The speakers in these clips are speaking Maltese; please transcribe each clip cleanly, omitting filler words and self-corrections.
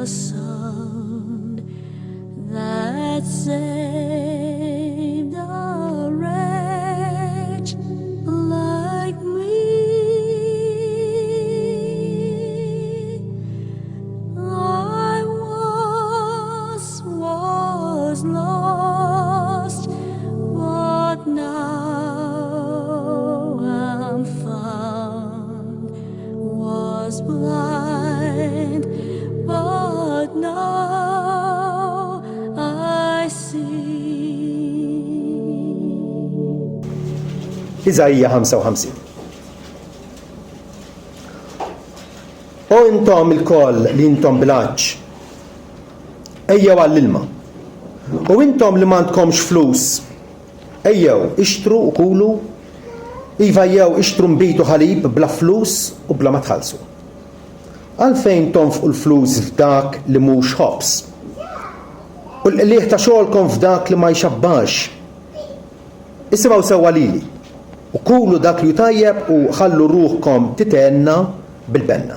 sound that saved a wretch like me. I once was lost, but now I'm found. Was blind, but now I see. Iżajja 55. O intom il-koll li intom bilanċ, ejjew għall-ilma. U intom li m'għandkomx flus, ejjew ixtru u kulu, iva jew ixtru mbitu ħalib bla flus u bla ma tħallsu. Għalfejn tonfqu l-flus f'dak li mhux ħobs. U l-qlieħ ta' xogħolkom f'dak li ma jxabbax. Isimgħu sewwa lili u kulu dak li tajjeb u ħallu ruħkom titenna bil-benna.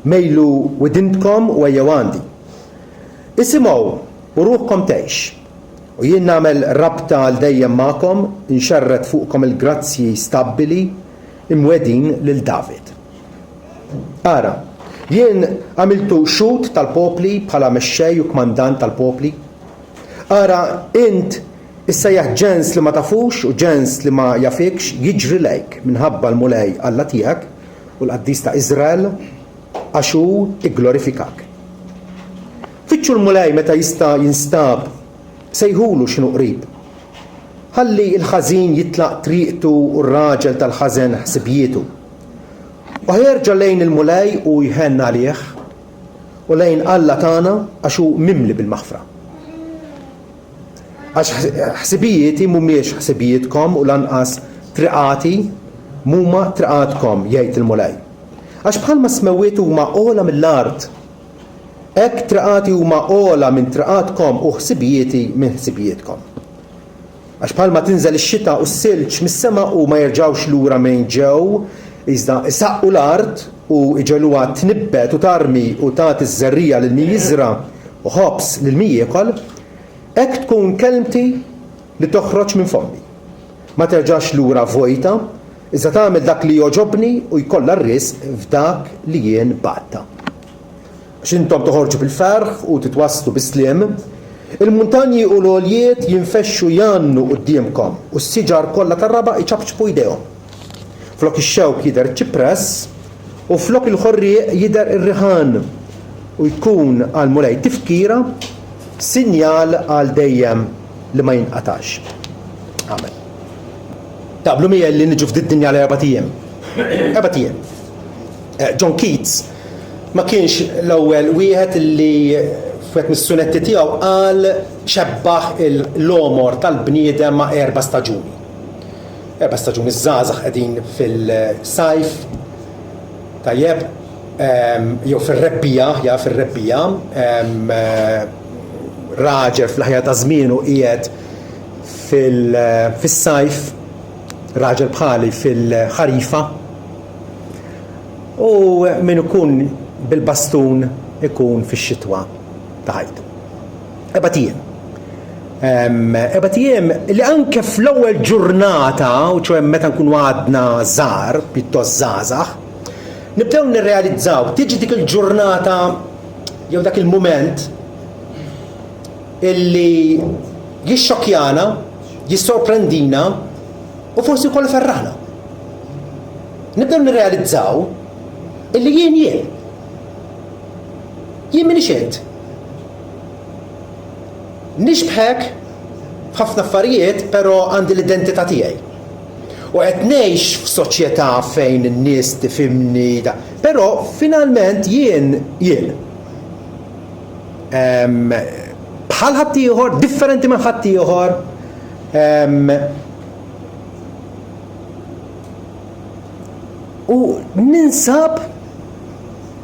Mejlu widintkom u ejjew għandi. Isimgħu u ruħkom tgħix. U jien nagħmel rabta għal dejjem magħkom, inxerret fuqkom il-grazzji stabbili imwedin lil David. Ara, jien għamiltu xut tal-popli bħala mexxej u kmandant tal-popli. Ara, int issejjaħ ġens li ma tafux u ġens li ma jafikx jiġri lejk minħabba l-mulej Alla tiegħek u l-qaddis ta' Iżrael għax hu igglorifikak. Fittxu l-mulej meta jista' jinstab sejħulu x'inhu qrib. Ħalli l-ħażin jitlaq triqtu u r-raġel tal-ħażen ħsibjietu. U ħjerġa' lejn il-mulej u jħenna għalih u lejn Alla tagħna għax hu mimli bil-maħfra. Għax ħsibijieti mhumiex ħsibijietkom u lanqas triqati mhuma triqatkom jgħid il-mulej. Għax bħalma smewwiet huma ogħla mill-art, hekk triqati huma ogħla minn triqatkom u ħsibijieti minn ħsibijietkom. Għax bħalma tinżel ix-xita u s-silġ mis-sema u ma jerġgħux lura minn ġew, iżda isaqqu l-art u iġeluha tnibbet u tarmi u tagħti ż-żerrija lil min jiżra u ħobs lil min jiekol, hekk tkun kelmti li toħroġ minn fommi. Ma terġax lura vojta, iżda tagħmel dak li joġobni u jkollha r-risq f'dak li jien batta. Għax intom toħorġu bil-ferħ u titwasslu bis-sliem, il-muntanji u l-għoljiet jinfexxu jannu qudiemkom u s-siġar kollha tar-raba iċabċbu jdejhom. Flok ix-xewk jidher ċipress u flok il-ħorrieq jidher ir-riħan u jkun għal mulej tifkira sinjal għal dejjem li ma jinqatax. Amen. Taqblu mija li niġu f'did-dinja l 4 ijiem. 4 ijiem. John Keats ma kienx l-ewwel wieħed li f'wieħed mis-sunetti tiegħu qal xebbaħ l-omor tal-bniedem ma' 4 staġuni. 4 staġuni żgħażagħ qegħdin fil-sajf, tajjeb, jew fir-rebbija, raġel fl-ħajja ta' żmienu qiegħed fis-sajf, raġel bħali fil-ħarifa, u min ikun bil-bastun ikun fix-xitwa ta' ħajtu. 4 ijiem. 4 ijiem li anke fl-ewwel ġurnata, u ċoe meta nkunu għadna żgħar, pjuttost żgħażagħ, nibdew nirrealizzaw tiġi dik il-ġurnata jew dak il-mument illi jixxokjana, jissorprendina u forsi wkoll ferraħna. Nibdew nirrealizzaw illi jien minix int. Nixbħek f'ħafna affarijiet, però għandi l-identità tiegħi. U qed ngħix f'soċjetà fejn in-nies tifhimni, però finalment jien. Bħal ħadd ieħor, differenti minn ħadd ieħor. U ninsab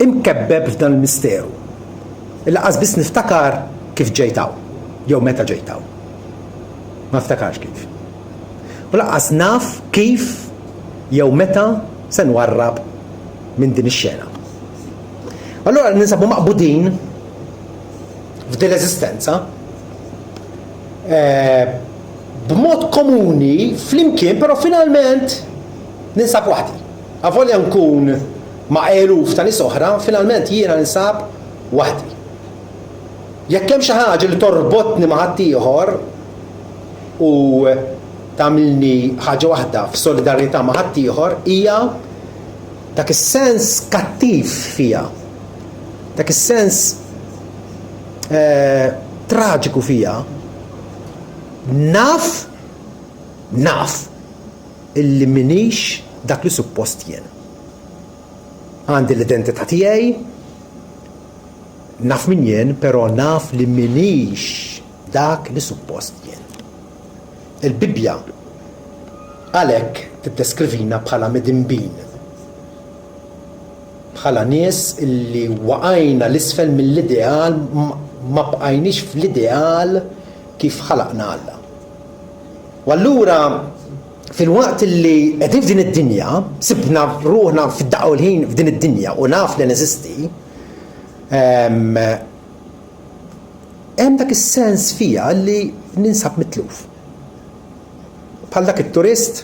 imkebbeb f'dan il-misteru. Il-laqas biss niftakar kif ġejtaw, jew meta ġejtaw. Ma ftakarx kif. U laqas naf kif jew meta se nwarrab minn din ix-xena. Allura ninsabu maqbudin f'din l-eżistenza b'mod komuni flimkien, però finalment ninsab waħdi. Avolja nkun ma' eluf ta' nies oħra, finalment jiena ninsab waħdi. Jekk hemm xi ħaġa li torbotni ma' ħadd ieħor u tagħmilni ħaġa waħda f'solidarjetà ma' ħadd ieħor hija dak is-sens kattiv fiha. Dak is-sens traġiku fiha. Naf illi minix dak li suppost jien. Għandi l-identità tiegħi, naf min jien, però naf li minix dak li suppost jien. Il-Bibja għalhekk tiddeskrivina bħala midinbin. Bħala nies illi waqajna l-isfel mill-ideal, ma bqajniex fl-ideal kif ħalaqna Alla. U allura fil-waqt li qegħdin f'din id-dinja, sibna ruħna fid-daqqa l-ħin f'din id-dinja u naf li neżisti, hemm dak is-sens fija li ninsab mitluf. Bħal dak it-turist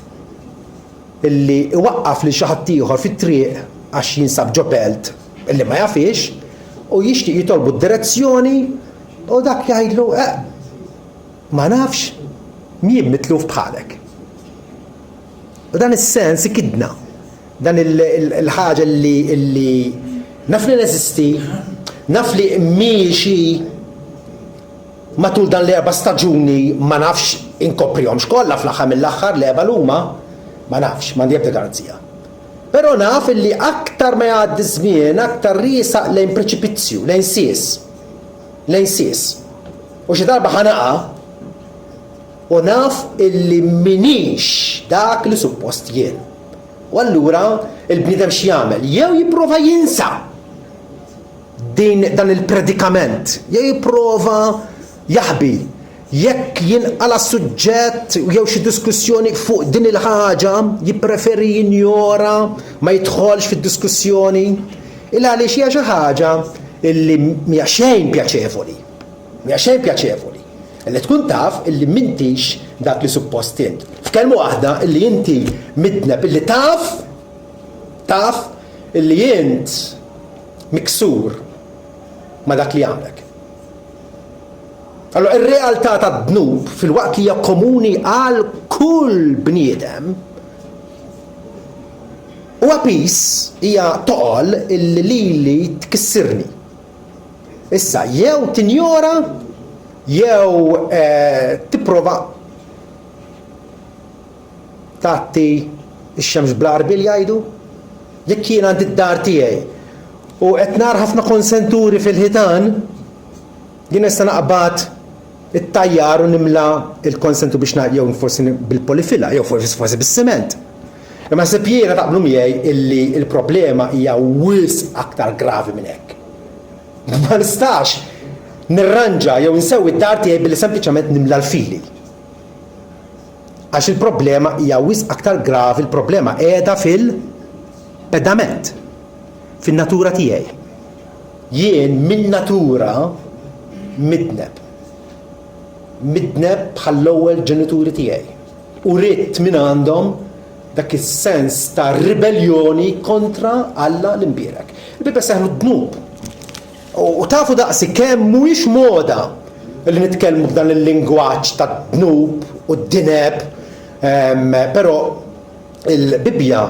illi iwaqqaf li xi ħadd ieħor fit-triq għax jinsab ġo belt illi ma jafix u jixtieq jitolbu d-direzzjoni u dak jgħidlu ma nafx mien mitluf bħalek. U dan is-sens ikidna. Dan il-ħaġa li naf li neżisti, naf li miexi matul dan l-4 staġuni ma nafx inkoprihomx kollha fl-aħħar mill-aħħar l-4 huma ma nafx, m'għandi ebda garanzija. Però naf li aktar ma jgħaddi żmien, aktar riesaq lejn preċipizzju, lejn sies. U xi darba ħanaqa' u naf illi minix dak li suppost jien. U allura il-bniedem x'jagħmel? Jew jipprova jinsa dan il-predikament, jew jipprova jaħbi, jekk jinqala suġġett jew xi diskussjoni fuq din il-ħaġa, jippreferi jinjora, ma jidħolx fid-diskussjoni, il għaliex hija xi ħaġa illi mhija xejn pjaċevoli. Illi tkun taf illi m'intix dak li suppost int. F'kelma waħda illi inti midneb illi taf illi int miksur ma dak li għamlek. Allora ir-realtà tad-dnub fil-waqt li hija komuni għal kull bniedem huwa pis hija toqol illi lili tkissirni. Issa jew tinjora jew tipprova tagħti x-xemx bl-arbil jgħidu. Jekk jien għandi d-dar tiegħi u qed nar ħafna konsenturi fil-ħitan, jien nista' naqbad it-tajjar u nimla il-konsentu biex jew forsi bil-polifila, jew forsi bis-siment. Imma sepp jiena taqblu miegħi illi l-problema hija wisq aktar gravi minn hekk. Ma nistax nirranġa jew insewwi d-dar tiegħi billi sempliċement nimla l-fili. Għax il-problema hija wisq aktar gravi, il-problema qiegħda fil-pedament, fin-natura tiegħi. Jien min natura midneb bħall-ewwel ġenituri tiegħi. U ridt minn għandhom dak is-sens ta' ribellioni kontra Alla l-imbierek. Il-Bibja seħħu d-dnub. U tafu daqsi kemm mhuwiex moda li nitkellmu b'dan il-lingwaġġ ta' dnub u d-dineb, però il-Bibja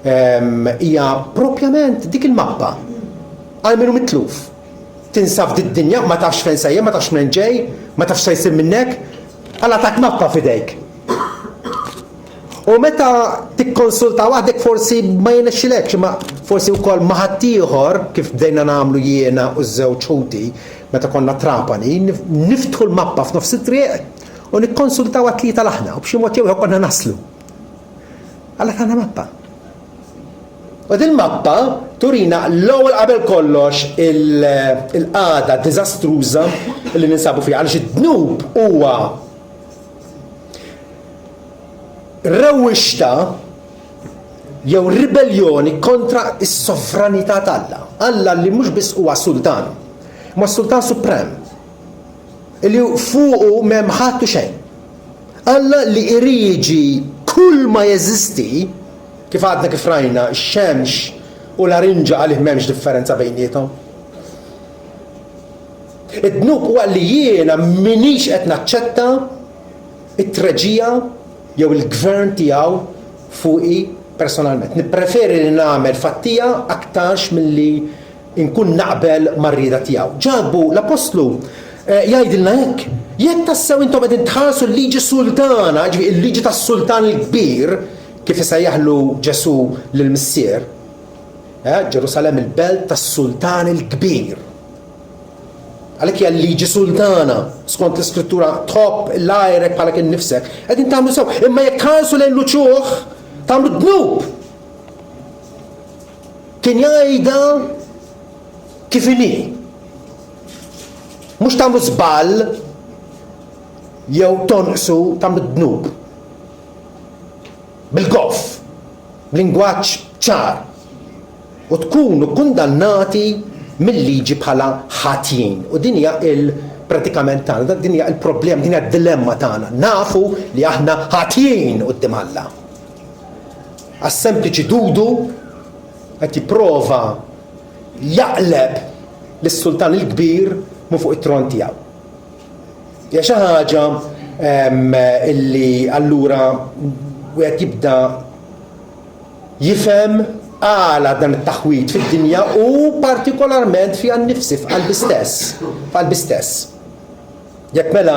hija propjament dik il-mappa għal minnu mitluf. Tinsab d-dinja, ma tafx fejn sejjer, ma tafx minn ġej, ma tafx se jsir minnek, Alla tak mappa fidejk. U meta tikkonsulta waħdek forsi ma jinexxilekx, ma forsi wkoll ma ħadd ieħor kif bdejna nagħmlu jiena u ż-żewġ ħuti meta konna trapani, niftħu l-mappa f'nofs it-triq u nikkonsultaw għat-tlieta l-aħna u b'xi mod jew konna naslu. Alla tagħna mappa. U din mappa turina l-ewwel qabel kollox il-qagħda diżastruża li ninsabu fiha għaliex id-dnub huwa rewwixta jew ribellioni kontra is-sovranità ta' Alla. Alla li mhux biss huwa sultan, ma sultan suprem li fuqu m'hemm ħadd xejn. Alla li iriġi kull ma jeżisti, kif għadna kif rajna, x-xemx u l-arinġa għalih m'hemmx differenza bejniethom. Id-dnub huwa li jiena minix qed naċċetta it-treġija jew il-gvern tiegħu fuqi personalment. Nippreferi li nagħmel fattija aktarx milli nkun naqbel mar-rieda tiegħu. Ġabu l-Apostlu jgħidilna hekk, jekk tassew intom qegħdin tħarsu l-liġi sultana, il-liġi tas-sultan il-kbir, kif isejjaħlu Ġesu lill-Missier, Ġerusalem il-belt tas-sultan il-kbir. Għalhekk hija liġi sultana, skont l-iskrittura top l-ajrek bħala kien nifsek, qegħdin tagħmlu sew, imma jekk tħarsu lejn l-uċuħ, tagħmlu dnub. Kien jgħidha kif inhi. Mhux tagħmlu żball jew tonqsu, tagħmlu dnub. Bil-goff, b'lingwaġġ ċar. U tkunu kundannati mill-liġi bħala ħatjin. U din hija pratikament tagħna, din hija l-problem, din hija d-dilemma tagħna. Nafu li aħna ħatjin quddiem Alla. Għas-sempliċi dudu qed jipprova jaqleb lis-sultan il-kbir minn fuq it-tron tiegħu. Hija xi ħaġa illi allura wieħed jibda jifhem għala dan it-taħwit fid-dinja u partikolarment fi għan-nifsi f'qalbi stess. Jekk mela,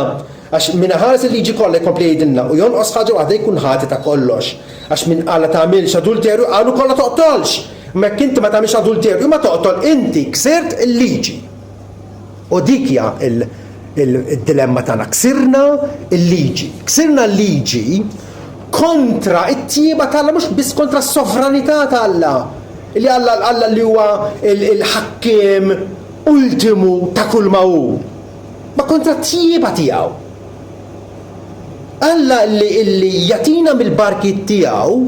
għax minn ħares il-liġi kollha jkompli jgħidilna u jonqos ħaġa waħda jkun ħati ta' kollox. Għax minn qala tagħmilx adulterju qalu kollha toqtolx. Ma jekk inti ma tagħmilx adulterju ma toqtol, inti ksirt il-liġi. U dik hija il-dilemma tagħna. Ksirna il-liġi. Ksirna l-liġi kontra it-tieba tal-Alla, mhux biss kontra s-sovranità tal-Alla. Li Alla li huwa il-ħakkim ultimu ta' kull ma hu. Ma kontra t-tieba tiegħu. Alla li jatina mill-barkit tiegħu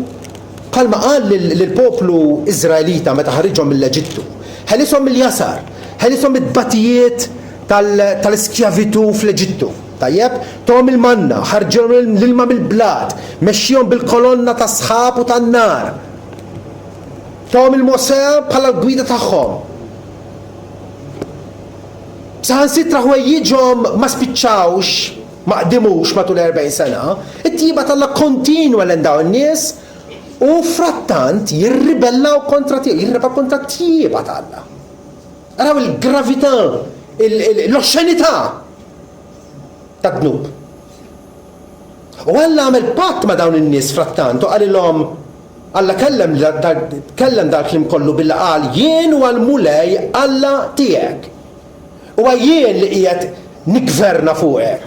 bħalma qal lill-poplu Iżraelita meta ħarriġhom mill-Eġittu. Ħelishom mill-jasar, ħelishom mid-batijiet tal-iskjavitu fl-Eġittu. Tajjeb, tom il-manna, ħarġhom l-ilma mill-blad, mexxihom bil-kolonna ta' sħab u tan-nar. Tom il-Mosè bħala l-gwida tagħhom. Saħansitra ħwejjiġhom ma spiċċawx, ma qdimux matul 40 sena, it-tieba tal-Alla kontinwa l dawn in-nies u frattant jirribellaw kontra tiegħu, jirreba kontra t-tieba tal-Alla. Araw il-gravità, l-oxxenità ta' dnub. U Alla għamel patt ma' dawn in-nies frattant u qalilhom Alla kellem dak li mkollu billi qal jien u għall-mulej Alla tiegħek. U jien li qiegħed nikverna fuqek.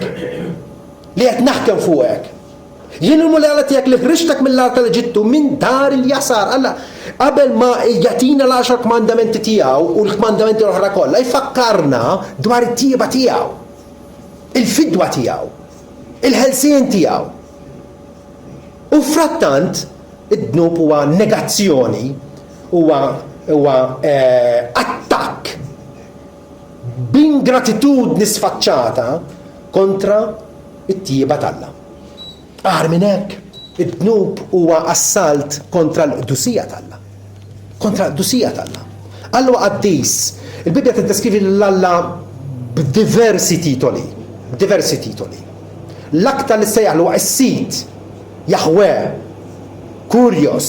Li qed naħkem fuqek. Jien il-mulej Alla tiegħek li ħriġtek mill-art tal-Eġittu minn dar il-jasar. Alla qabel ma jatina l-10 kmandamenti tiegħu u l-kmandamenti l-oħra kollha jfakkarna dwar it-tieba tiegħu. Il-fidwa tiegħu, il-ħelsien tiegħu. U frattant, id-dnub huwa negazzjoni, huwa attakk b'ingratitudni sfaċċata kontra it-tieba tal-Alla. Aħar minn hekk, id-dnub huwa assalt kontra l-qdusija tal-Alla. Kontra l-qdusija tal-Alla. Alla qaddis. Il-Bibja tiddeskrivi l-Alla b'diversi titoli. L-aktar li sejjaħlu s-sit, Yahweh, Kurios,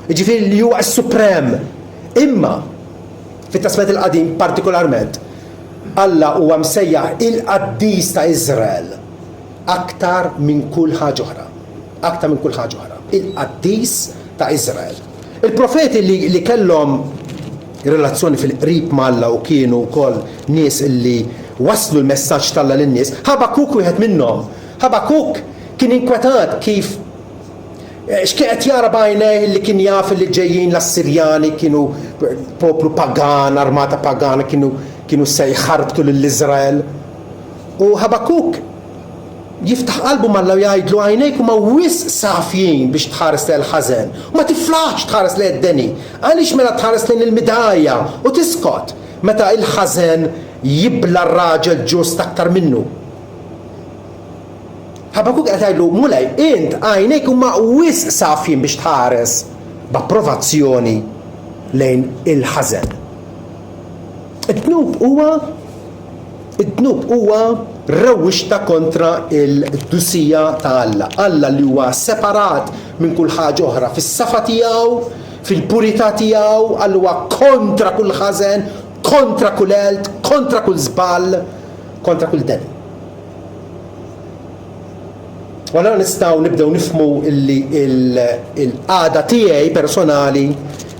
jiġifieri li huwa s-suprem. Imma fit-Testament il-Qadim partikolarment Alla huwa msejjaħ il-Qaddis ta' Iżrael aktar minn kull ħaġa oħra. Il-Qaddis ta' Iżrael. Il-profeti li kellhom relazzjoni fil-qrib mal-Alla u kienu wkoll nies illi waslu l-messaġġ tal-Alla lin-nies. Ħabakuk wieħed minnhom. Ħabakuk kien inkwetat kif x'kien qed jara b'għajnejh li kien jaf li ġejjin l-Assirjani kienu poplu pagan, armata pagana, kienu se jħarbtu lill-Iżrael. U Ħabakuk jiftaħ qalbu mal-Alla u jgħidlu għajnejk huma wisq safjin biex tħares lejn il-ħażen. U ma tiflaħx tħares lejn id-deni. Għaliex mela tħares lejn il-midajja u tiskot meta il-ħażen jibla r-raġel ġust aktar minnu. Ħabakuk qed jgħidlu mulej int għajnejk huma wisq safjin biex tħares b'approvazzjoni lejn il-ħażen. Id-dnub huwa rewwixta kontra il-dusija ta' Alla. Alla li huwa separat minn kull ħaġa oħra fis-safa tiegħu, fil-purità tiegħu, Alla huwa kontra kull ħażen, kontra kull elt, kontra kull żball, kontra kull den. Wara nistgħu nibdew nifhmu illi il-qagħda tiegħi personali,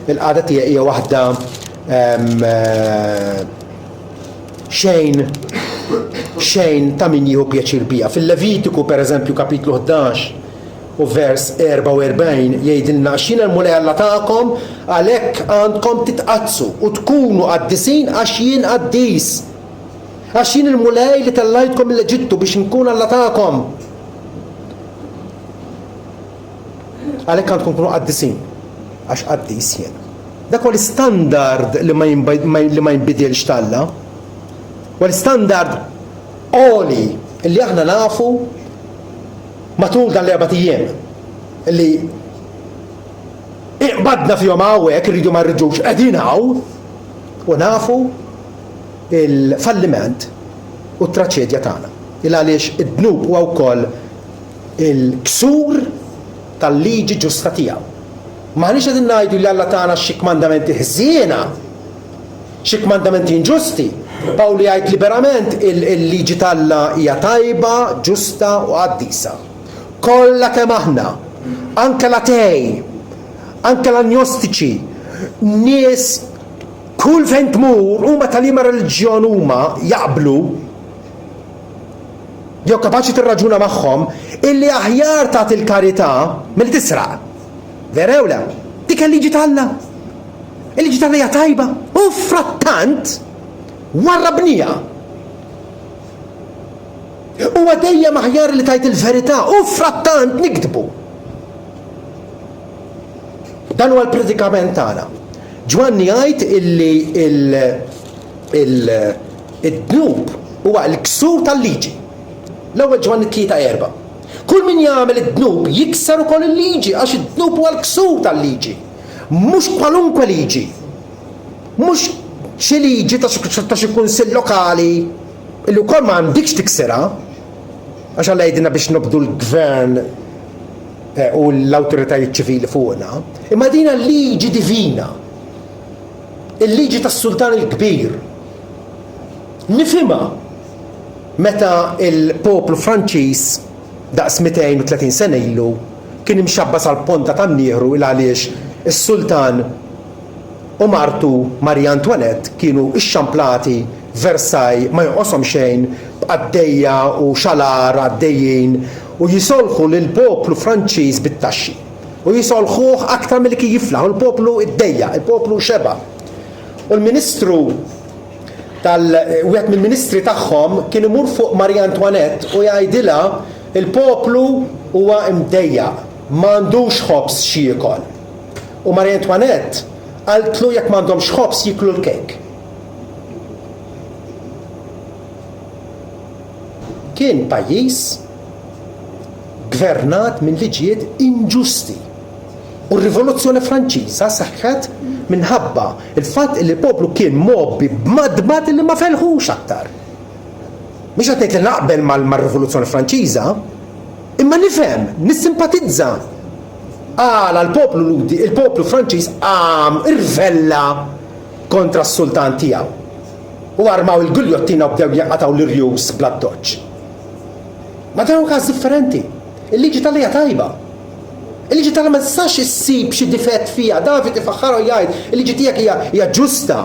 il-qagħda tiegħi hija waħda xejn ta' min jieħu pjaċir bija. Fil-Levitiku pereżempju kapitlu 11 u vers 44 jgħidilna x'jiena l-mulej Alla tagħkom għalhekk għandkom titqazzu u tkunu qaddisin għax jien qaddis. Għax jien il-mulej li tellajtkom mill-Eġittu biex nkun Alla tagħkom. Għalhekk għandkom tkunu qaddisin għax qaddis jien. Dak huwa l-istandard li ma jinbidilx talla. U l-istandard għoli li aħna nafu matul dan l-4 ijiem li iqbadna fihom hawnhekk irridu ma rridux qegħdin hawn u nafu il-falliment u t-traċedja tagħna. Il għaliex id-dnub huwa wkoll il-ksur tal-liġi ġusta tiegħu. Maħniex qegħdin ngħidu li Alla tagħna xi kmandamenti ħżiena, xi kmandamenti inġusti. Pawli jgħid liberament il-liġi tal-Alla hija tajba, ġusta u qaddisa. Kollha kemm aħna, anke l-atej, anke l-agnostiċi, nies kull fejn tmur huma tal-liema reliġjon huma jaqblu jew kapaċi tirraġuna magħhom illi aħjar tagħti il-karità milli tisraq. Vera jew le? Dik il-liġi tal-Alla. Il-liġi tal-Alla hija tajba u frattant warrabnija. Huwa dejjem aħjar li tajt il-verità u frattant nikdbu. Dan huwa l-predikament tagħna. Ġwanni jgħid illi id-dnub huwa l-ksur tal-liġi. L-ewwel Ġwanni 3:4. Kull min jagħmel id-dnub jikser ukoll il-liġi għax id-dnub huwa l-ksur tal-liġi. Mhux kwalunkwe liġi. Mhux xi liġi ta' xi kunsill lokali illi wkoll ma għandikx tiksirha għax Alla jgħidilna biex nobdu l-gvern u l-awtoritajiet ċivili fuqna. Imma dina liġi divina. Il-liġi tas-Sultan il-Kbir. Nifhimha meta il-poplu Franċiż daqs 230 sena ilu kien imxabbas għal ponta tan-nieħru il għaliex is-Sultan u martu Marie Antoinette kienu ixxamplati Versailles ma jonqoshom xejn b'għaddejja u xalar għaddejjin u jisolħu lil poplu Franċiż bit-taxxi. U jisolħuh aktar milli kien jiflaħ, u l-poplu iddejja, il-poplu xeba. U l-Ministru wieħed mill-ministri tagħhom kien imur fuq Marie Antoinette u jgħidilha il-poplu huwa imdejja, m'għandux ħobs xi jikol. U Marie Antoinette qaltlu jekk m'għandhomx ħobs jiklu l-kejk. Kien pajjiż gvernat minn liġijiet inġusti. U r-Rivoluzzjoni Franċiża saħħet minħabba il-fatt li l-poplu kien mobbi b'madbad li ma felħux aktar. Mhix qed ngħid li naqbel mar-Rivoluzzjoni Franċiża, imma nifhem, nissimpatizza. Għala l-poplu ludi, il-poplu Franċiż irvella kontra s-sultan tiegħu. U armaw il-guljottina u bdew jaqataw l-irjus bla doċċ. Ma dan hu każ differenti. Il-liġi tal-Alla hija tajba. Il-liġi tal-Alla ma tistax issib xi difett fiha. David ifaħħarha u jgħid il-liġi tiegħek hija ġusta,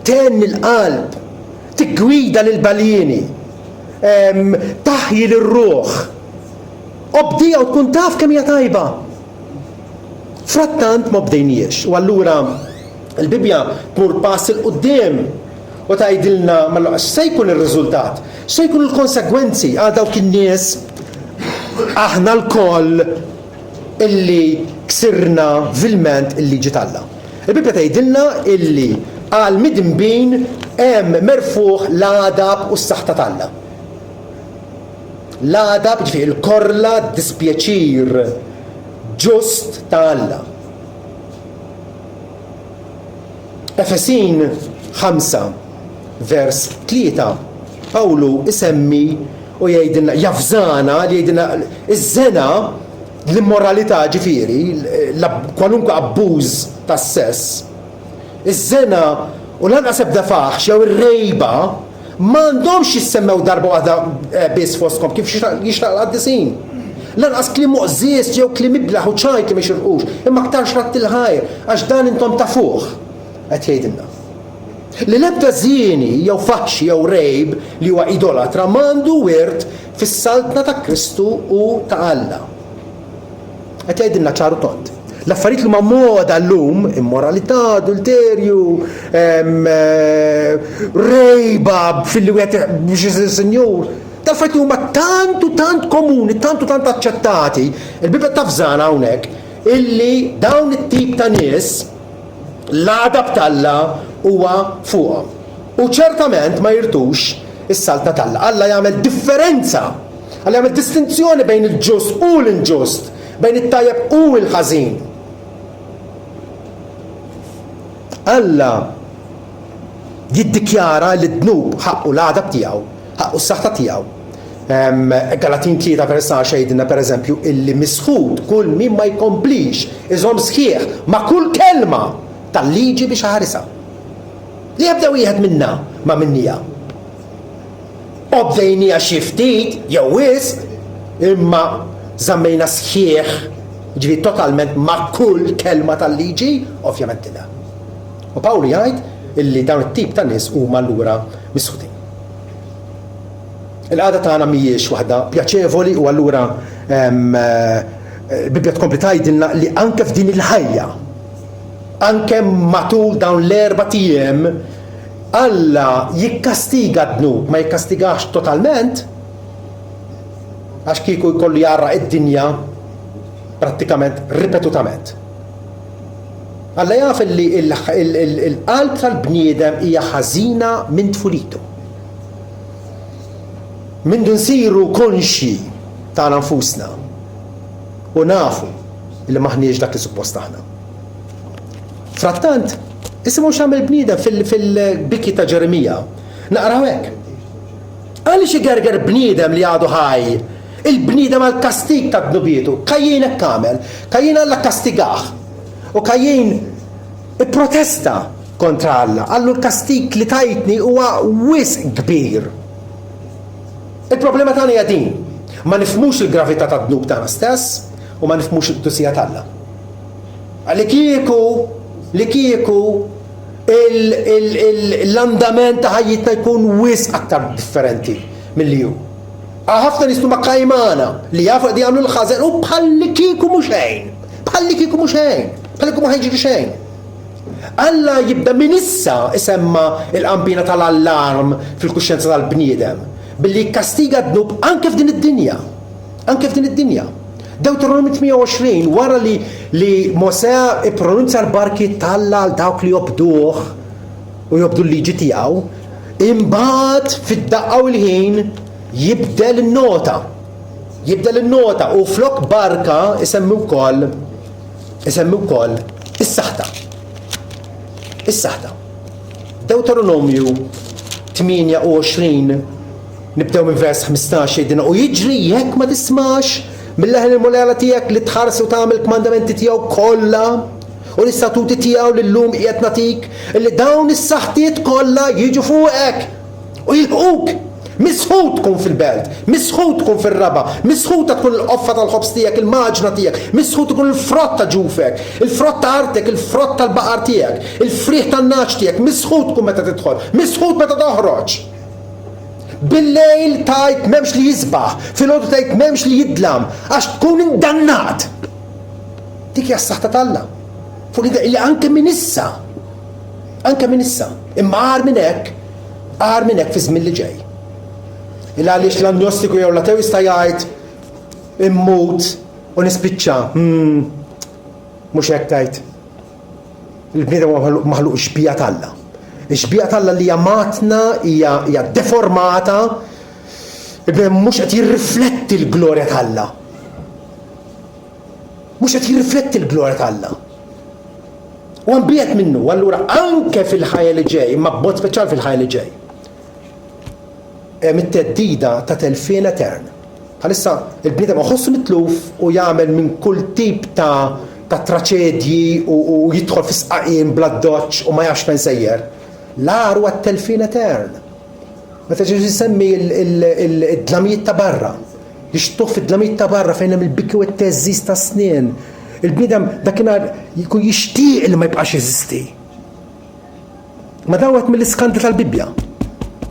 tenni l-qalb, tiggwida lil baljini, taħji lir-ruħ. Obdija u tkun taf kemm hija tajba. Frattant ma bdejniex. U allura l-Bibja tmur pass il qudiem u tgħidilna se jkun ir-riżultat, se jkun il-konsegwenzi għal dawk in-nies aħna l-koll illi ksirna vilment il-liġi tal-Alla. Il-Bibja tgħidilna illi għal midinbin hemm merfuħ l-adab u s-saħta tal-Alla. L-adab ġifieri il-korla dispjaċir ġust tal-Alla. Efesin 5 vers 3 Pawlu isemmi u jgħidilna jafżana li jgħidilna iż-żena l-immoralità ġifieri kwalunkwe abbuż tas-sess. Iż-żena u lanqas ebda faħx jew ir-rejba m'għandhomx jissemmew darba waħda biss fostkom kif jixtaq l-qaddisin. Lanqas kliem muqżies jew kliem iblaħ u ċajt li ma jxirqux, imma aktar xratt il-ħajr għax dan intom tafuh qed jgħidilna. Li l-ebda żieni jew faħxi jew rejb li huwa idolatra m'għandu wirt fis-saltna ta' Kristu u ta' Alla. Qed jgħidilna ċaru tont. L-affarijiet li ma' moda llum, immoralità, adulterju, rejba fil-li wieħed biex sinjur, tal-affarijiet li huma tant komuni, tant aċċettati, il-Bibja tafżana hawnhekk illi dawn it-tip ta' nies l-adab tal-Alla huwa fuqhom. U ċertament ma jirtux is-saltna tal-Alla. Alla jagħmel differenza, Alla jagħmel distinzjoni bejn il-ġust u l-inġust, bejn it-tajjeb u l-ħażin. Alla jiddikjara li d-dnub ħaqqu l-adab tiegħu, ħaqqu s-saħta tiegħu. Galatin 3 versa xejdina per eżempju illi misħud kull min ma jkomplix iżom sħiħ ma' kull kelma tal-liġi biex ħarisa. Li jibda wieħed minna ma' minnija. Obdejnija xi ftit jew wisq imma żammejna sħiħ ġifi totalment ma' kull kelma tal-liġi ovvjament da. U Pawlu jgħid illi dawn it-tip ta' nies huma allura misħudin. Il-qagħda tagħna mhijiex waħda pjaċevoli u allura Bibja tkompli tgħidilna li anke f'din il-ħajja, anke matul dawn l-4 ijiem, Alla jikkastiga d-dnub, ma jikkastigax totalment, għax kieku jkollu jarra id-dinja prattikament ripetutament. Alla jaf li il-qalb tal-bniedem hija ħażina minn tfulitu. Mindu nsiru konxi ta' nfusna u nafu li maħniex dak li suppost aħna. Frattant, isimgħu x'għamel bniedem fil-biki ta' Ġeremija. Naqraw hekk. Għaliex igerger bniedem li għadu ħaj, il-bniedem għal kastig ta' dnubietu, Kajjin hekk għamel, Kajjin Alla kastigah. U Kajjin protesta kontra Alla, għallu l-kastig li tajtni huwa wisq kbir. Il-problema tagħna hija din, ma nifhmux il-gravità tad-dnub tagħna stess u ma nifhmux id-dusija tal-Alla. Li kieku l-andament ta' ħajjitna jkun wisq aktar differenti milli hu. Ħafna nies huma kajmana li jafu qed jagħmlu l-ħażen u bħalli kieku mhux xejn, bħalli kieku mhux xejn, bħalli kieku ma ħajġri xejn. Alla jibda minn issa isemma l-qampina tal-allarm fil-kuxjenza tal-bniedem billi kastiga d-dnub anke f'din id-dinja. Anke f'din id-dinja. Deuteronomi 28 wara li Mosè ippronunzja l-barki tal-Alla għal dawk li jobduh u jobdu l-liġi tiegħu, imbagħad fid-daqqa u l-ħin jibdel in-nota. Jibdel in-nota u flok barka isemmi wkoll is-saħta. Is-saħta. Deuteronomju 28 nibdew minn vers 15 jgħidilna u jiġri jekk ma tismax mill-leħen il-mulala tiegħek li tħares u tagħmel il-kmandamenti tiegħu kollha u l-istatuti tiegħu li llum qiegħed nagħtik li dawn is-saħtiet kollha jiġu fuqek u jilħquk. Misħud tkun fil-belt, misħud tkun fil-raba, misħud tkun l-qoffa tal-ħobs tiegħek, il-maġna tiegħek, misħud tkun il-frott ta' ġufek, il-frott ta' artek, il-frott tal-baqar tiegħek, il-friħ tan-naċ tiegħek, misħud tkun meta tidħol, misħud meta toħroġ. Bil-lejl tajt memx li jisbaħ, fil-ħodu tajt memx li jidlam, għax tkun indannat. Dik hija s-saħta tal-Alla. Fuq li anke minn issa, imma għar minn hekk fi żmien li ġej. Il-għaliex l-agnostiku jew l-atew jista' jgħid immut u nispiċċa. Mhux hekk tajt. Il-bniedem huwa maħluq xbija talla. Ix-xbija talla li hija matna hija deformata, il-bniedem mhux qed jirrifletti l-glorja talla. Mhux qed jirrifletti l-glorja talla. U għambiet minnu, allura anke fil-ħajja li ġej, imma b'mod speċjal fil-ħajja li ġej. Mit-teddida ta' telfien etern. Bħalissa il-bniedem iħossu mitluf u jagħmel minn kull tip ta' traċedji u jidħol fi sqaqien bla doċċ u ma jafx fejn sejjer. L-għar huwa t-telfien etern. Meta ġeġi semmi id-dlamijiet ta' barra. Jixtuħ fid-dlamijiet ta' barra fejn hemm il-bikki u t-teżżiż ta' snien. Il-bniedem dakinhar jkun jixtieq li ma jibqax jeżisti. Ma daw qed mill-iskandli tal-Bibja.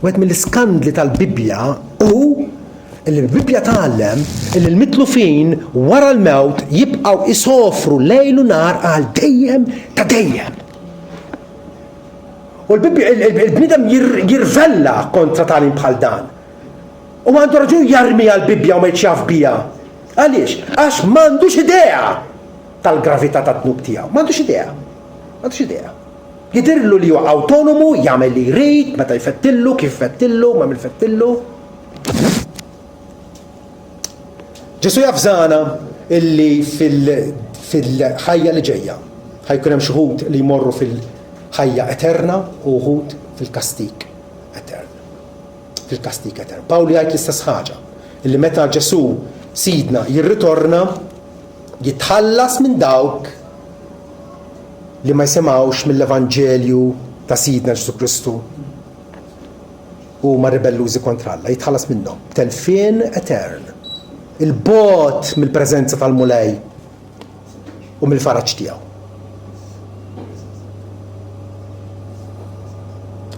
Wieħed mill-iskandli tal-Bibja u l-Bibja tgħallem li l-mitlufin wara l-mewt jibqgħu isofru lejl u nar għal dejjem ta' dejjem. U l-bniedem jirvella kontra tagħlim bħal dan. U għandu raġun jarmi għal-Bibja u ma jċaf bija. Għaliex? Għax m'għandux idea tal-gravità tat-tnub tiegħu. M'għandux idea. Jidirlu li huwa autonomu, jagħmel li jrid, meta jfettillu, kif fettillu, ma mill-fettillu. Ġesu jafżana illi fil-ħajja li ġejja ħajkun hemm xi wħud li jmorru fil-ħajja eterna u wħud fil-kastik etern. Fil-kastik etern. Pawli jgħid l-istess ħaġa, illi meta Ġesu Sidna jirritorna jitħallas minn dawk li ma jsemgħux mill-Evanġelju ta' Sidna Ġesu Kristu u ma ribellużi kontra Alla, jitħallas minnhom. Telfien etern. Il-bot mill-preżenza tal-mulej u mill-faraġġ tiegħu.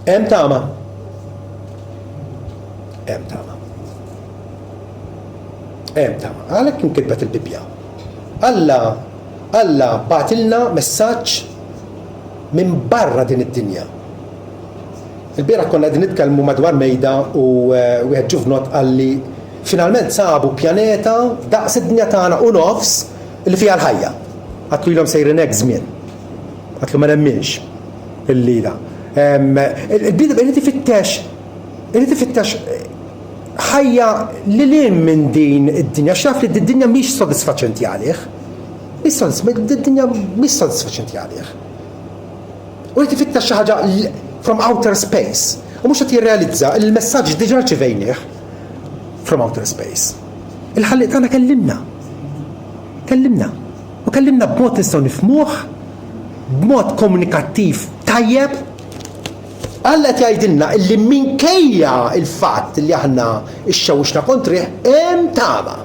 Hemm tama. Għalhekk inkitbet il-Bibja. Alla batilna messaġġ minn barra din id-dinja. Il-bieraħ konna qegħdin nitkellmu madwar mejda u wieħed ġuvnot qalli finalment sabu pjaneta daqs id-dinja tagħna u nofs li fiha l-ħajja. Għatlu ilhom sejrin hekk żmien. Għatlu ma nemminx il-lila. Il-bidem irid ifittex ħajja li lin minn din id-dinja. Xaf li d-dinja mhix sodisfaċenti għalih. D-dinja mhix sodisfaċenti għalih. U li tifittex xi ħaġa from outer space. U mhux qed jirrealizza il-messaġġ diġà ċivejnieh from outer space. Il-ħalliq tagħna kellimna. U kellimna b'mod nistgħu nifhmuh, b'mod komunikattiv tajjeb. Alla qed jgħidilna illi minkejja il-fatt li aħna xxewwixna kontrih hemm tama.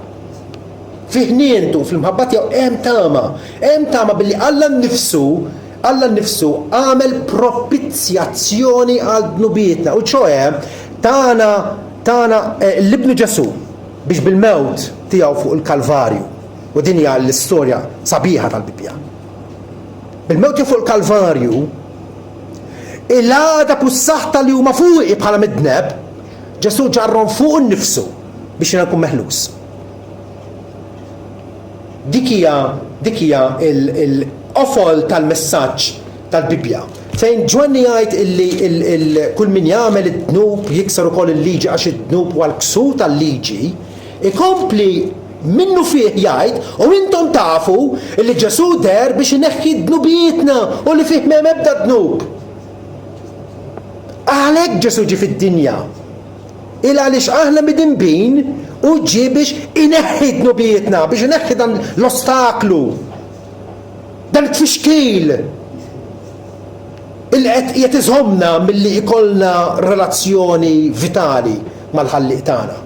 Fih nientu fil-mħabba tiegħu hemm tama billi Alla nnifsu għamel propizjazzjoni għal dnubietna. U ċoe tana l-ibnu Ġesu biex bil-mewt tiegħu fuq il-Kalvarju. U din hija l-istorja sabiħa tal-Bibja. Bil-mewt tiegħu fuq il-Kalvarju il-għada pussaħta li huma fuqi bħala midneb, Ġesu ġarrom fuq innifsu biex jiena nkun meħlus. Dik hija il-qofol tal-messaġġ tal-Bibja. Fejn Ġwanni jgħid illi kull min jagħmel id-dnub jikser ukoll il-liġi għax id-dnub huwa l-ksur tal-liġi, ikompli minnu fih jgħid u intom tafu illi Ġesu der biex ineħħi d-dnubietna u li fih m'hemm ebda dnub. Għalhekk Ġesu ġie fid-dinja. Għaliex aħna midinbin u ġie biex ineħħi dnubietna, biex ineħħi dan l-ostaklu, dan it-tfixkil illi qed iżommna milli jkollna relazzjoni vitali mal-ħalliq tagħna.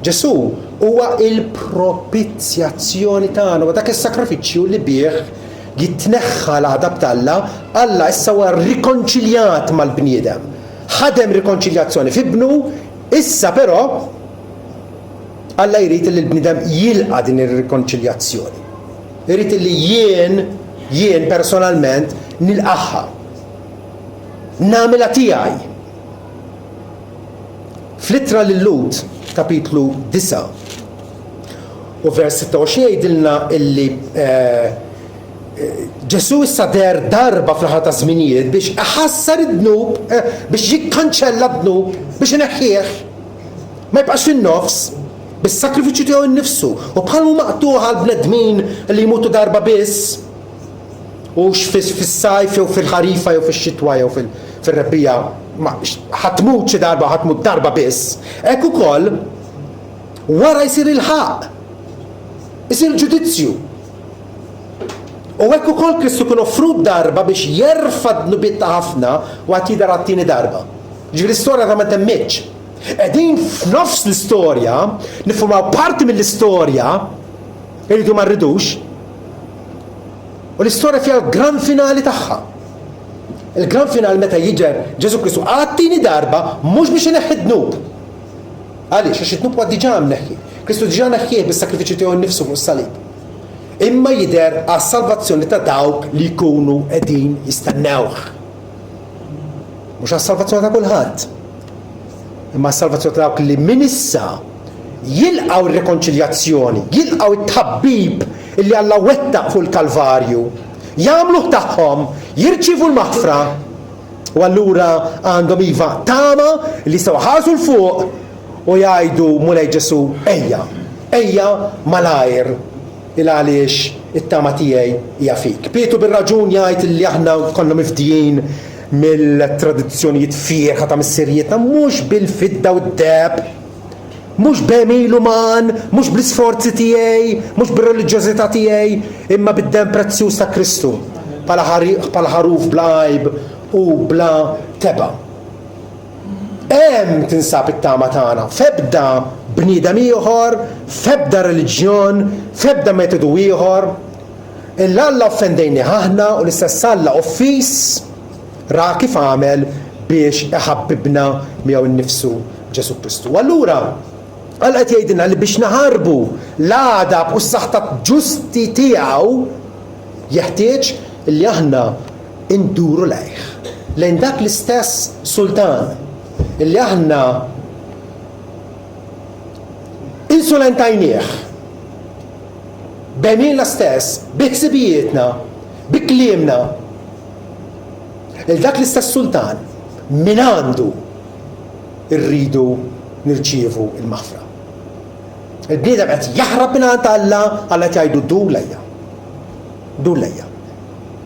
Ġesu huwa il-propizjazzjoni tagħna u dak is-sakrifiċċju li bih jitneħħa l-għadab tal-Alla, Alla issa huwa rikonċiljat mal-bniedem. Ħadem rikonċiljazzjoni fibnu, issa però Alla jrid li l-bniedem jilqa' din ir-rikonċiljazzjoni. Jrid li jien personalment nilqaħħa. Nagħmilha tiegħi. Fl-ittra lil Lut, kapitlu 9. U vers 26 jgħidilna illi Ġesu issa der darba fl-ħar ta' żminijiet biex iħassar id-dnub, biex jikkanċella d-dnub, biex ineħħieħ. Ma jibqax fin-nofs, bis-sakrifiċċju tiegħu nnifsu. U bħalmu maqtuħa l-bnedmin li jmutu darba biss, u fis-sajf jew fil-ħarifa jew fix-xitwa jew fil-rebbija, ħatmut xi darba, ħatmut darba biss. Hekk ukoll wara jsir il-ħaq, isir il-ġudizzju. U hekk ukoll Kristu kien offrut darba biex jerfa' d-nubiet ta' ħafna u għad jidher għat-tieni darba. Ġifieri l-istorja ta' ma temmitx. Qegħdin f'nofs l-istorja, niffurmaw parti mill-istorja, irridu ma rridux, u l-istorja fiha l-gran finali tagħha. Il-gran finali meta jiġer Ġesu Kristu għat-tieni darba mhux biex ineħħi d-dnub. Għaliex għax id-dnub huwa diġà mneħħi. Kristu diġà neħħih bis-sakrifiċċju tiegħu nnifsu fuq is-salib. Imma jidher għas-salvazzjoni ta' dawk li jkunu qegħdin jistennewh. Mhux għas-salvazzjoni ta' kulħadd. Imma għas-salvazzjoni ta' dawk li minn issa jilqgħu r-rekonċiljazzjoni, jilqgħu it-tabbib illi Alla wettaq fuq il-Kalvarju, jagħmluh tagħhom, jirċievu l-maħfra, u allura għandhom iva tama li jistgħu ħarsu l-fuq u jgħidu mulej Ġesu ejja malajr il-għaliex it-tama tiegħi hija fik. Pietru bir-raġun jgħid li aħna konna mifdijin mill-tradizzjonijiet fierħa ta' missirietna mhux bil-fidda u d-deb, mhux b'emil uman, mhux bl-isforzi tiegħi, mhux bir-reliġjożità tiegħi, imma bid-dem prezzjuż ta' Kristu bħala ħaruf bla għajb u bla teba. Hemm tinsab it-tama tagħna f'ebda bniedem ieħor, f'ebda reliġjon, f'ebda metodu ieħor. Il-Alla offendejni aħna u l-istess Alla offis ra kif għamel biex iħabbibna miegħu nnifsu Ġesu Kristu. Allura Alla qed jgħidilna li biex naħarbu l-għadab u s-saħħa ġusti tiegħu jeħtieġ li aħna induru lejn dak l-istess sultan illi aħna insulentajnieh b'emilna stess, biħsibijietna, bikliemna, il-dak l-istess sultan min għandu irridu nirċievu il-maħfra. Il-bniedem qed jaħrab minn għand Alla, Alla qed jgħidu dur lejja.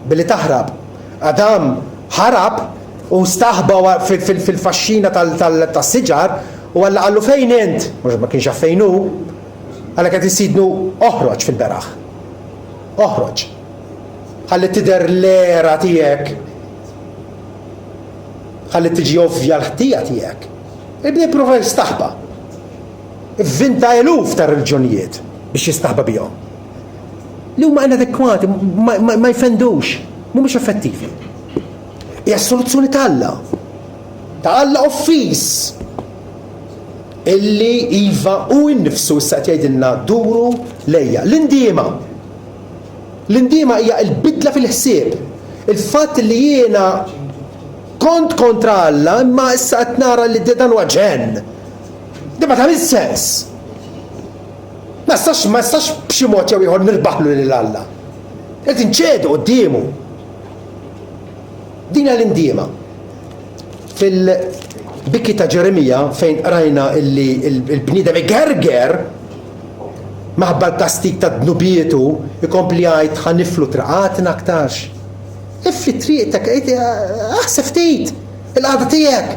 Billi taħrab, Adam ħarab u staħba fil-faxxina tas-siġar u Alla qallu fejn int, mhux ma kienx fejnu, Alla qed isidnu oħroġ fil-beraħ. Oħroġ. Ħalli tidher l-era tiegħek. Ħalli tiġi ovvja l-ħtija tiegħek. Ibda jipprova jistaħba. Vinta eluf ta' reliġjonijiet biex jistaħba bihom. Li huma inadekwati, ma jfendux, mhumiex effettivi. Hija s-soluzzjoni ta' Alla offis illi iva u nnifsu issa qed jgħidilna duru lejja. L-indiema hija l-bidla fil-ħsieb. Il-fatt li jiena kont kontra Alla imma issa qed nara li dan huwa ġenn. Ma tagħmel sens. Ma stax b'xi mod jew ieħor nirbaħlu lil Alla. Qed inċedu qudiemu. Din l-indiema. Fil-bikki ta' Ġeremija fejn rajna illi il-bniedem igerger maħabba tastik ta' dnubietu ikompli jgħid ħaniflu traqatna aktarx. Iffi triqtek, aħseb ftit il-qagħda tiegħek.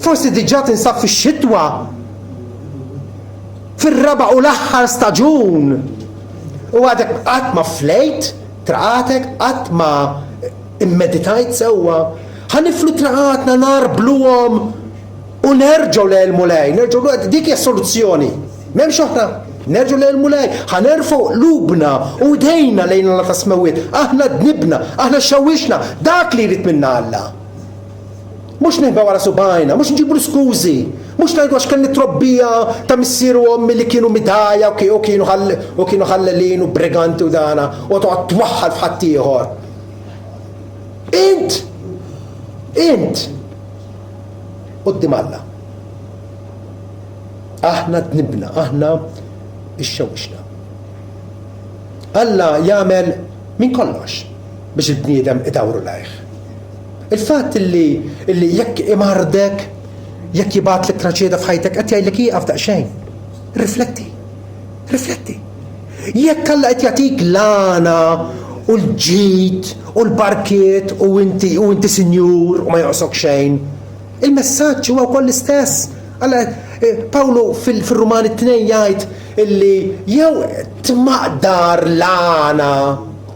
Forsi diġà tinsab fix-xitwa. Fir-raba' u l-aħħar staġun. U għadek qatt ma flejt traqatek, qatt ma immeditajt sewwa. Ħaniflu traqatna narbluhom u nerġgħu lejl mulej, dik hija soluzzjoni. M'hemmx oħra. Nerġgħu lejl mulej, ħanerfgħu qlubna u jdejna lejn Alla ta' smawiet. Aħna dnibna, aħna xawwixna, dak li jrid minna Alla. Mhux neħba wara subajna, mhux nġibu l-skużi, mhux ngħidu għax kelli trobbija ta' missieru ommi li kienu midajja u kienu ħallelin u briganti u dana u toqgħod twaħħal f'ħadd ieħor. Int qudiem Alla. Aħna dnibna, aħna ixxewwixna. Alla jagħmel minn kollox biex il-bniedem idawru lejh. Il-fatt illi jekk imardek, jekk jibatlek traċeda f'ħajtek qed jgħidlek ieqaf daqsxejn. Rifletti. Jekk Alla qed jagħtik l-għana u l-ġid u l-barkiet u inti sinjur u ma joqsok xejn, il-messaġġ huwa wkoll l-istess. Alla Pawlu fil-Rumani 2 jgħid illi jew tmaqdar l-għana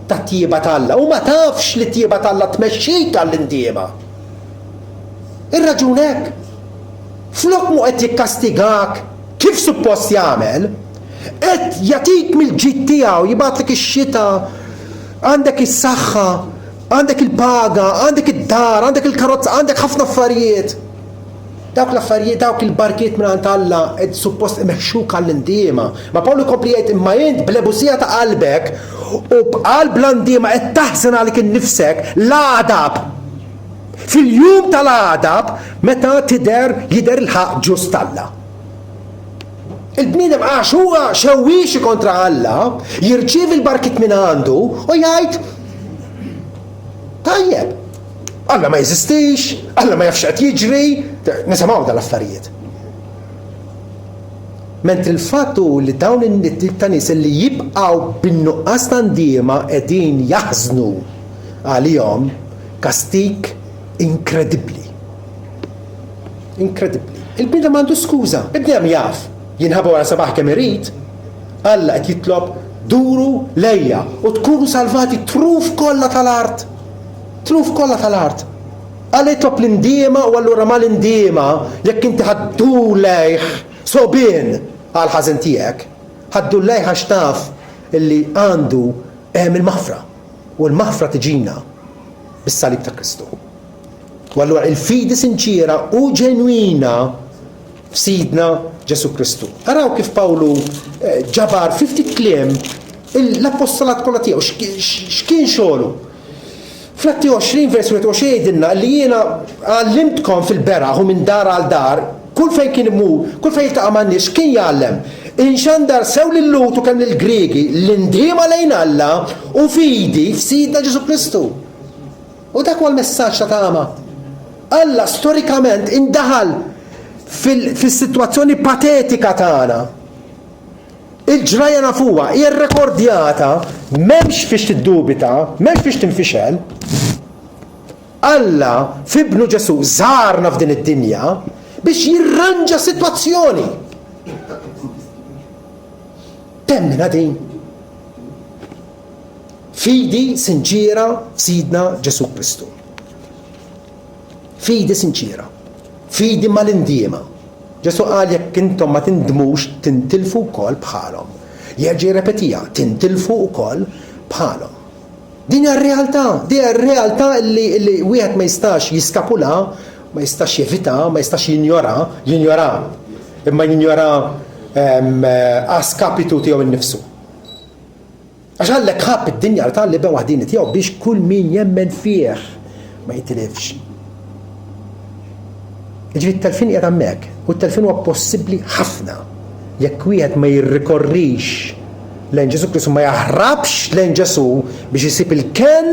ta' tjieba tal-Alla u ma tafx li tjieba tal-Alla tmexxik għall-indiema. Ir-raġun hekk. Flok mu qed jikkastigak kif suppost jagħmel, qed jagħtik mill-ġid tiegħu, jibatlek ix-xita, għandek is-saħħa, għandek il-paga, għandek id-dar, għandek il-karozza, għandek ħafna affarijiet. Dawk l-affarijiet, dawk il-barkiet minn għand Alla qed suppost imexxuk għall-indiema. Ma Pawlu jkompli jgħid imma int bl-ebusija ta' qalbek u b'qalb l-indiema qed taħżen għalik innifsek l-għadab. Fil-jum tal-għadab meta jidher il-ħaq ġust Alla. Il-bniedem għax huwa xewwiex kontra Alla, jirċievi l-barkiet minn għandu u jgħid tajjeb. Alla ma jeżistix, Alla ma jafx qed jiġri, nisimgħu dal-affarijiet. Mentri l-fattu li dawn in-tip ta' nies li jibqgħu bin-nuqqas ta' ndiema qegħdin jaħżnu għalihom kastik inkredibbli. Il-bniedem m'għandu skuża, il-bniedem jaf, jinħabu wara sabaħ kemm irid, Alla qed jitlob duru lejja u tkunu salvati truf kollha tal-art. Alla jitlob l-indiema u allura ma l-indiema jekk inti ħaddu lejh sobien għal ħażin tiegħek, ħaddu lejh għax taf illi għandu il-maħfra u l-maħfra tiġina bis-salib ta' Kristu. U allura il-fidi sinċira u ġenwina f'Sidna Ġesu Kristu. Araw kif Pawlu ġabar 50 kliem l-appostolat kollha tiegħu x'kien xogħlu. Fl-Atti 20 vers 21 jgħidilna li jiena għallimtkom fil-beraħ u minn dar għal dar, kull fejn kien imur, kull fejn jiltaqa' man nies kien jgħallem. Inxandar sew lill-Lut u kemm lill-Griegi l-indiema lejn Alla u fidi f'Sidna Ġesu Kristu. U dak huwa l-messaġġ ta' tama. Alla storikament indaħal fis-sitwazzjoni patetika tagħna. Il-ġraja nafuha, hija rrekordjata, m'hemmx fiex tiddubita, m'hemmx fiex tinfixel. Alla f'ibnu Ġesu żarna f'din id-dinja biex jirranġa sitwazzjoni. Temmina din. Fidi sinċira f'Sidna Ġesu Kristu. Fidi sinċira. Fidi mal-indiema. Ġesu qal jekk intom ma tindmux tintilfu wkoll bħalhom. Jerġa' repetija, tintilfu wkoll bħalhom. Din hija r-realtà li wieħed ma jistax jiskapula, ma jistax jevita, ma jistax jinjora. Imma jinjora għaskapitu tiegħu innifsu. Għax għallek ħabb id-dinja tal-li ben waħdini tiegħu biex kull min jemmen fih ma jitilifx. Ġifieri t-telfin qiegħed hemmhekk u t-telfin huwa possibbli ħafna jekk wieħed ma jirrikorrix lejn Ġesu Kristu, ma jaħrabx lejn Ġesu biex isib il-ken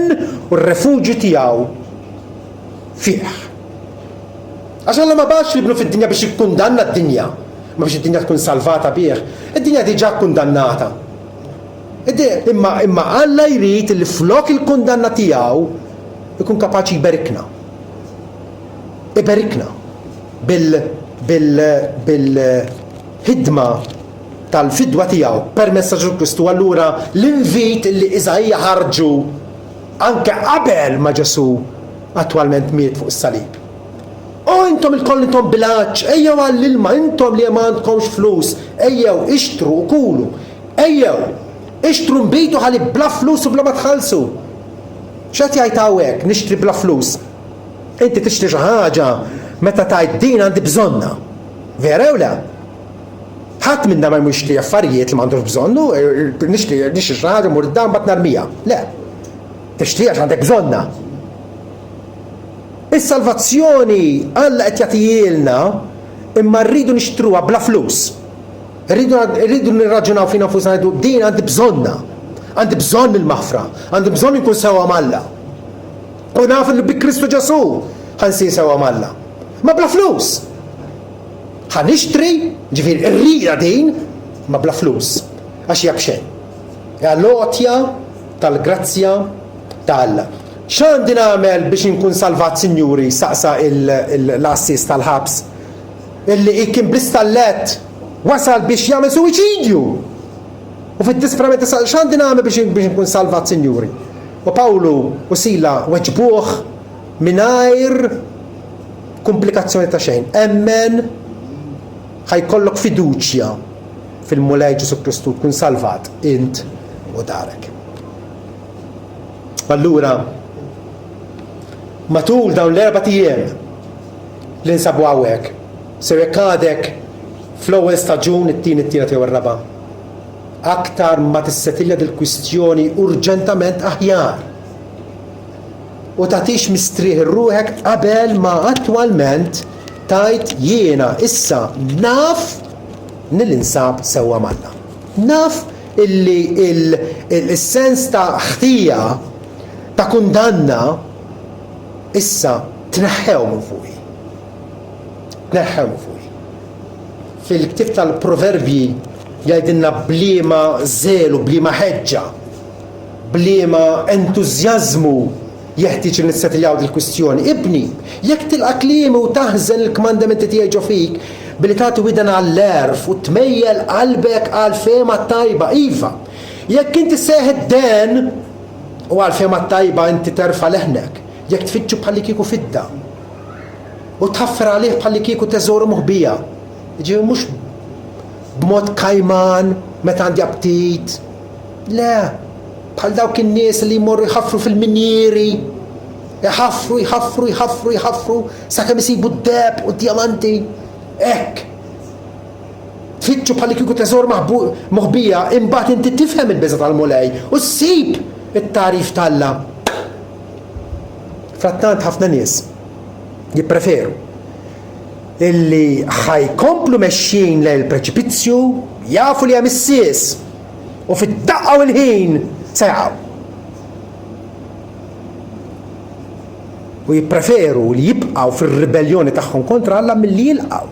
u r-refuġju tiegħu fih. Għax Alla ma bax libnu fid-dinja biex jikkundanna d-dinja, ma biex id-dinja tkun salvata bih. Id-dinja diġà kundannata. Imma Alla jrid li flok il-kundanna tiegħu ikun kapaċi jberikna. Iberikna bil-ħidma tal-fidwa tiegħu permezz ta' Ġesu Kristu. Allura l-invit li Iżajja ħarġu anke qabel ma Ġesu attwalment miet fuq is-salib. Intom il-koll intom bilanċ, ejjew għall-ilma, intom li ma għandkomx flus, ejjew ixtru u kulu, ejjew ixtru nbitu ħalli bla flus u bla ma tħallsu. X'qed jgħid hawnhekk nixtri bla flus? Inti tixtri xi ħaġa meta tgħid din għandi bżonna. Vera jew le? Ħadd minna ma jmux affarijiet li m'għandux bżonnu, nixtri xi ħaġa mur id-dam bat narmija. Le. Tixtri għax għandek bżonna. Is-salvazzjoni Alla qed jagħtihilna imma rridu nixtruha bla flus. Rridu nirraġunaw fina nfusna ngħidu din għandi bżonna. għandi bżonn il-maħfra, għandi bżonn inkun sewa malla. U naf li bi Kristu Ġesu ħansir sewa malla. Ma bla flus. Ħanixtri, ġifieri ir-rira din, ma bla flus. Għax jabxejn. L-għotja tal-grazzja ta' Alla. X'għandi nagħmel biex inkun salvat, sinjuri, saqsa l-assis tal-ħabs illi kien blistallet wasal biex jagħmel suwiċidju. U fid-disprament x'għandi nagħmel biex inkun salvat, sinjuri. U Pawlu u Sila weġbuh mingħajr komplikazzjoni ta' xejn. Emmen ħajkollok fiduċja fil-Mulej Ġesu Kristu tkun salvat int u darek. Allura, matul dawn l-4 ijiem li nsabu hawnhekk, se jekk għadek fl-ewwel staġun it-tieni jew ir-raba', aktar ma tissetilja dil-kwistjoni urġentament aħjar. U tagħtix mistrieħ irruħek qabel ma attwalment tajt jiena issa naf nil-insab sewwa Malla. Naf illi il-sens ta' ħtija ta' kundanna issa tneħħew minn fuqi. Tneħħew minn fuqi. Fil-ktieb tal-Proverbji jgħidilna bliema żelu, bliema ħeġġa, bliema entużjażmu jeħtieġ li nissetiljaw dil-kwistjoni. Ibni, jekk tilqa' kliemi u taħżen il-kmandamenti tiegħi ġo fik billi tagħti widen għall-erf u tmejjel qalbek għal fehma tajba, iva. Jekk inti seħed den u għal fehma tajba inti terfa' leħnek, jekk tfittxu bħalli kieku fidda u tħaffar għalih bħalli kieku teżoru moħbija. Ġifieri mhux b'mod kajman meta għandi aptit. Le, bħal dawk in-nies li jmorru jħaffru fil-minjieri, jħaffru sakemm isibu d-deb u d-djamanti. Hekk. Tfittxu bħalli kieku teżor moħbija, imbagħad inti tifhem il-beża tal-Mulej u ssib it-tarif tal-Alla. Frattant ħafna nies jippreferu illi ħajkomplu mexxin lejn il-preċipizzju, jafu li hemm is-sies u fid-daqqa u l-ħin se jaqgħu. U jippreferu li jibqgħu fir-ribelljoni tagħhom kontra Alla milli jilqgħu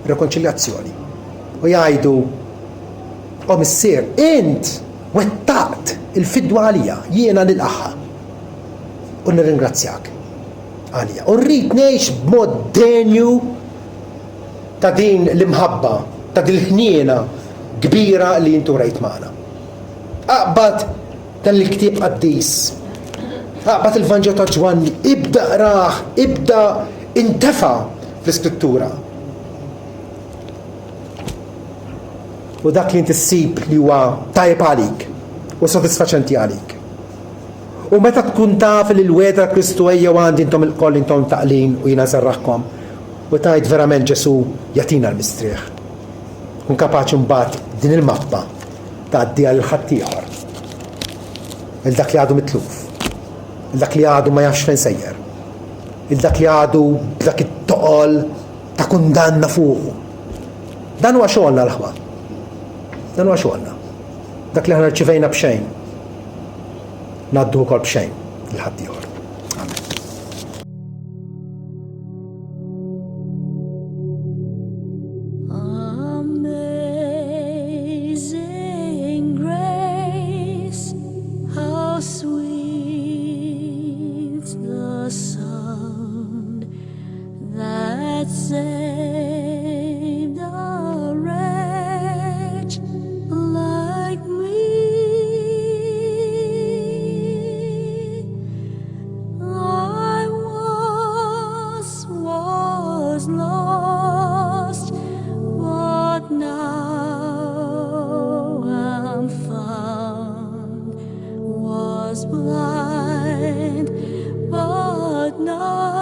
rekonċiljazzjoni. U jgħidu: "O missier, int wettaqt il-fidwa għalija, jiena nilqaħħa u nirringrazzjak għalija. U rrid ngħix b'mod denju ta' din l-imħabba, ta' din l-ħniena kbira li intu rejt magħna." Aqbad dan il-ktieb qaddis, aqbad il-Vanġelu ta' Ġwanni, ibda qrah, ibda intefa' fl-Iskrittura. U dak li inti ssib li huwa tajjeb għalik u sodisfaċenti għalik. U meta tkun taf li l-wedra Kristu ejja għandi intom il-koll intom taqlin u jiena żarraħkom u tajt verament Ġesu jatina l-mistrieħ. Kun kapaċi mbagħad din il-mappa tgħaddiha lil ħadd ieħor. Il-dak li għadu mitluf. Il-dak li għadu ma jafx fejn sejjer. Il-dak li għadu b'dak it-toqol ta' kundanna fuqu. Dan huwa xogħolna l-ħwa. Dan huwa xogħolna. Dak li ħna rċivejna b'xejn, ngħaddu wkoll b'xejn lil ħadd ieħor. Amazing grace, how sweet the sound that saved a wretch like me. I once was lost, but now I'm found. Was blind, but now